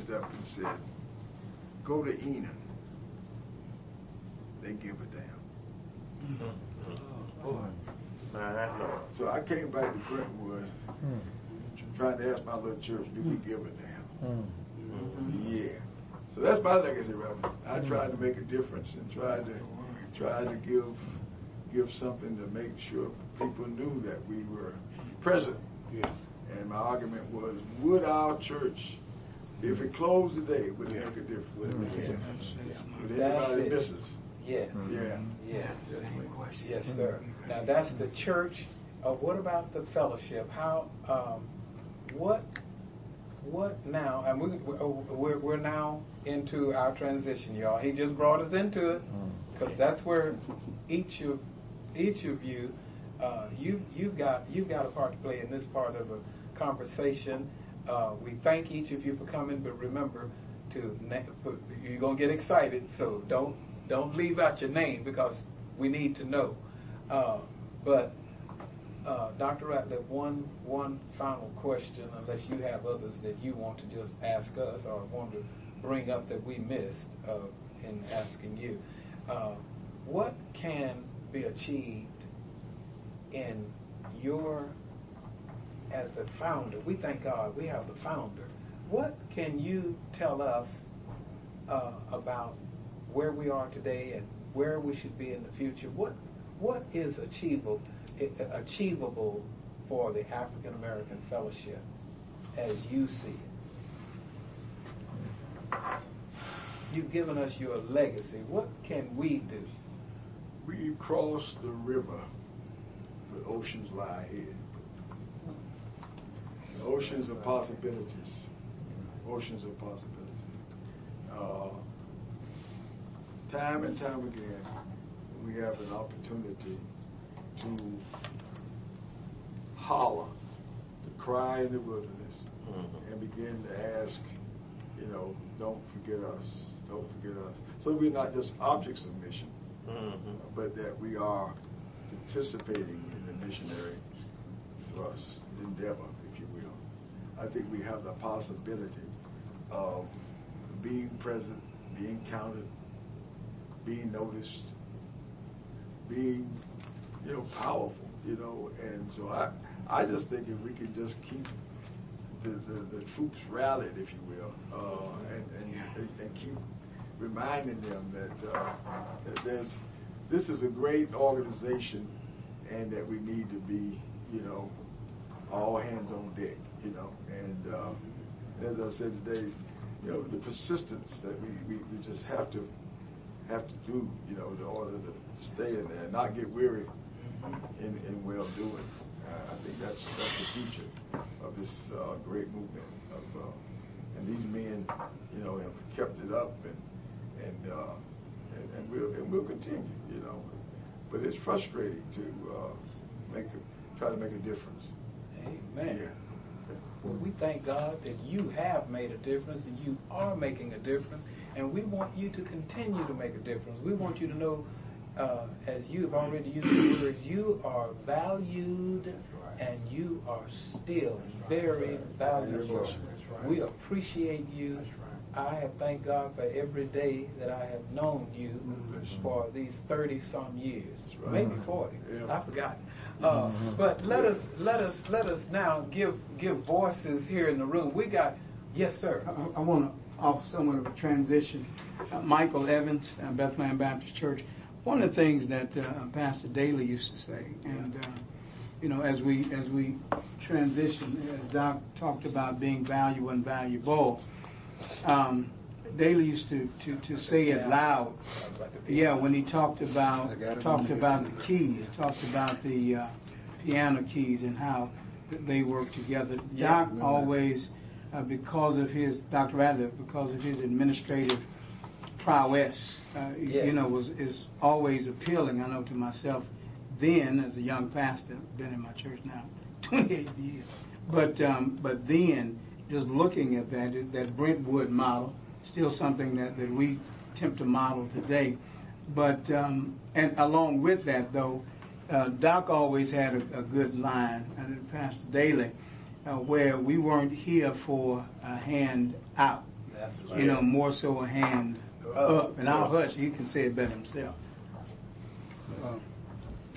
up and said, go to Enon. They give a damn. So I came back to Brentwood trying to ask my little church, do we give a damn? Yeah. So that's my legacy, Reverend. I tried to make a difference and tried to give something to make sure people knew that we were present. Yeah. And my argument was, would our church, if it closed today, would it make a difference? Would it make a difference? Would anybody miss us? Yes. Yeah. Yes. Yes, sir. Now that's the church. What about the fellowship? How? What now? And we're now into our transition, y'all. He just brought us into it because that's where each of you, you've got a part to play in this part of the conversation. We thank each of you for coming, but remember you're gonna get excited, so don't leave out your name because we need to know. But Dr. Ratliff, one final question, unless you have others that you want to just ask us or want to bring up that we missed in asking you. What can be achieved in as the founder? We thank God we have the founder. What can you tell us about where we are today and where we should be in the future? What is achievable for the African American Fellowship as you see it? You've given us your legacy. What can we do? We've crossed the river, but oceans lie ahead. Oceans of possibilities. Oceans of possibilities. Time and time again, we have an opportunity to holler, to cry in the wilderness, and begin to ask, don't forget us, don't forget us. So we're not just objects of mission, but that we are participating in the missionary thrust, endeavor, if you will. I think we have the possibility of being present, being counted, being noticed, being, powerful, and so I just think if we can just keep the troops rallied, if you will, and keep reminding them that this is a great organization and that we need to be, all hands on deck, and as I said today, the persistence that we just have to do, in order to stay in there and not get weary in well-doing. I think that's the future of this great movement. And these men, have kept it up, and we'll continue, But it's frustrating to try to make a difference. Amen. Yeah. Well, we thank God that you have made a difference and you are making a difference, and we want you to continue to make a difference. We want you to know, as you have already used the word, you are valued and you are still very valuable. We appreciate you. I have thanked God for every day that I have known you for these 30-some years, maybe 40. I forgot. But let us now give voices here in the room. We got, yes, sir. I want to offer somewhat of a transition. Michael Evans, Bethlehem Baptist Church. One of the things that Pastor Daly used to say, and as we transition, as Doc talked about being valuable and valuable. Daly used to say it loud. Yeah, when he talked about the keys, talked about the piano keys and how they work together. Doc always, because of his administrative prowess, is always appealing. I know to myself then as a young pastor, been in my church now 28 years, but then. Just looking at that Brentwood model, still something that we attempt to model today. But, and along with that, though, Doc always had a good line, and Pastor Daly, where we weren't here for a hand out. That's right. You know, more so a hand up. And I'll hush. He can say it better himself.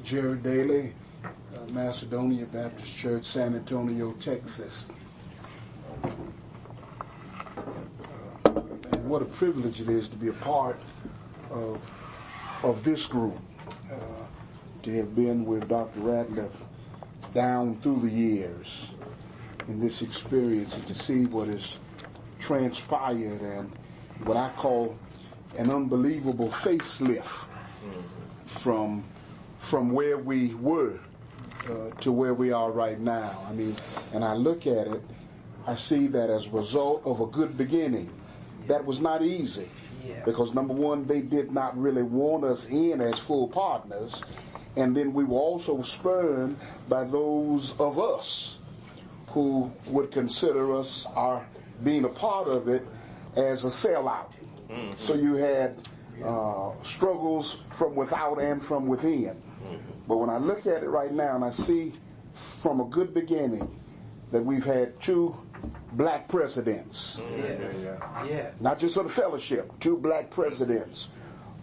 Jerry Daly, Macedonia Baptist Church, San Antonio, Texas. And what a privilege it is to be a part of this group, to have been with Dr. Ratliff down through the years in this experience, and to see what has transpired and what I call an unbelievable facelift from where we were to where we are right now. I mean, and I look at it, I see that as a result of a good beginning. That was not easy, because number one, they did not really want us in as full partners, and then we were also spurned by those of us who would consider us being a part of it as a sellout. So you had struggles from without and from within. But when I look at it right now and I see from a good beginning that we've had 2 black presidents, not just of the fellowship, 2 black presidents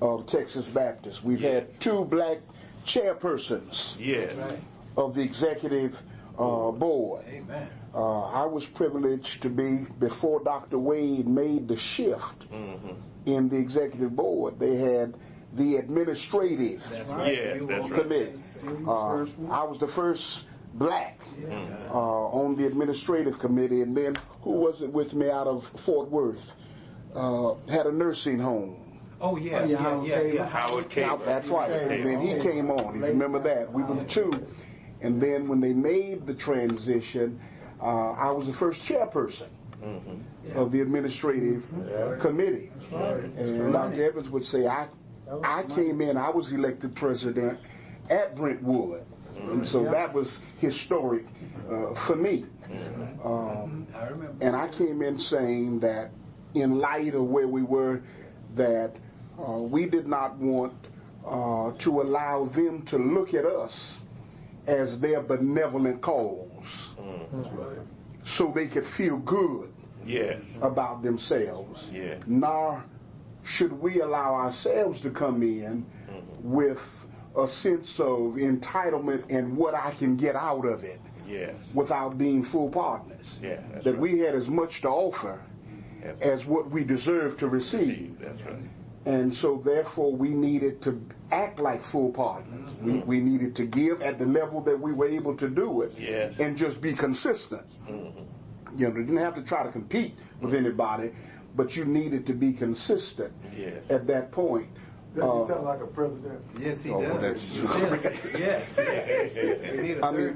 of Texas Baptist. We've had 2 black chairpersons of the executive board. Amen. I was privileged to be, before Dr. Wade made the shift in the executive board, they had the administrative committee. I was the first black on the administrative committee, and then who was it with me out of Fort Worth? Had a nursing home. Oh, yeah. Howard Caver. That's right. And then he came on. You remember that? We were the 2. And then when they made the transition, I was the first chairperson of the administrative committee. And Dr. Evans would say, I came in, I was elected president at Brentwood. And so that was historic for me. I remember. And I came in saying that in light of where we were, that we did not want to allow them to look at us as their benevolent cause, so they could feel good about themselves. Nor should we allow ourselves to come in with a sense of entitlement and what I can get out of it without being full partners. That we had as much to offer as what we deserve to receive. And so therefore we needed to act like full partners. We needed to give at the level that we were able to do it, and just be consistent. You know, you didn't have to try to compete with anybody, but you needed to be consistent at that point. Doesn't he sound like a president? Yes, he does. Yes. I mean,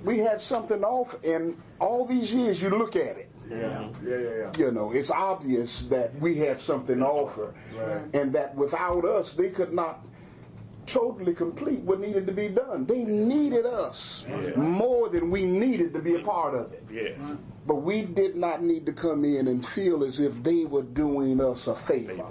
we had something off, and all these years you look at it. You know, it's obvious that we had something to offer, and that without us, they could not totally complete what needed to be done. They needed us more than we needed to be a part of it. But we did not need to come in and feel as if they were doing us a favor.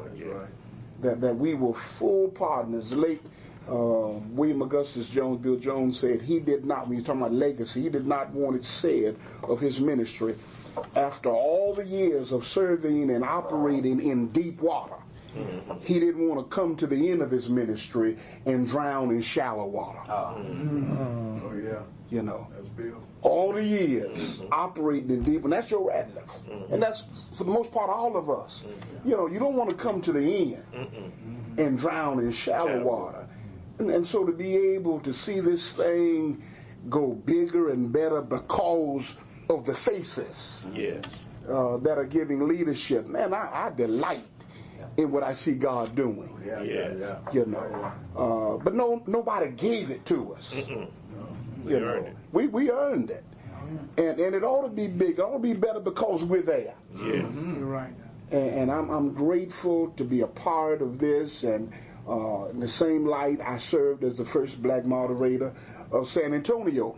That we were full partners. Late William Augustus Jones, Bill Jones, said he did not, when you're talking about legacy, he did not want it said of his ministry, after all the years of serving and operating in deep water, he didn't want to come to the end of his ministry and drown in shallow water. You know, That's Bill. all the years operating in deep, and that's your Ratliff. And that's, for the most part, all of us. You know, you don't want to come to the end and drown in shallow water. And so to be able to see this thing go bigger and better because of the faces that are giving leadership, man, I delight in what I see God doing. You know, but nobody gave it to us. You know, we earned it, and it ought to be big. It ought to be better because we're there. You're right. And I'm grateful to be a part of this. And in the same light, I served as the first black moderator of San Antonio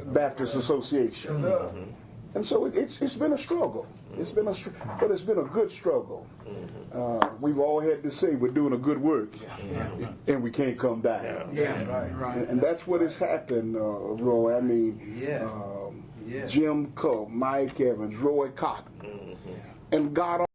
Baptist Association. And so it's been a struggle. But it's been a good struggle. We've all had to say we're doing a good work, and we can't come down. And that's what has happened, Roy. I mean, Jim Coe, Mike Evans, Roy Cotton, and God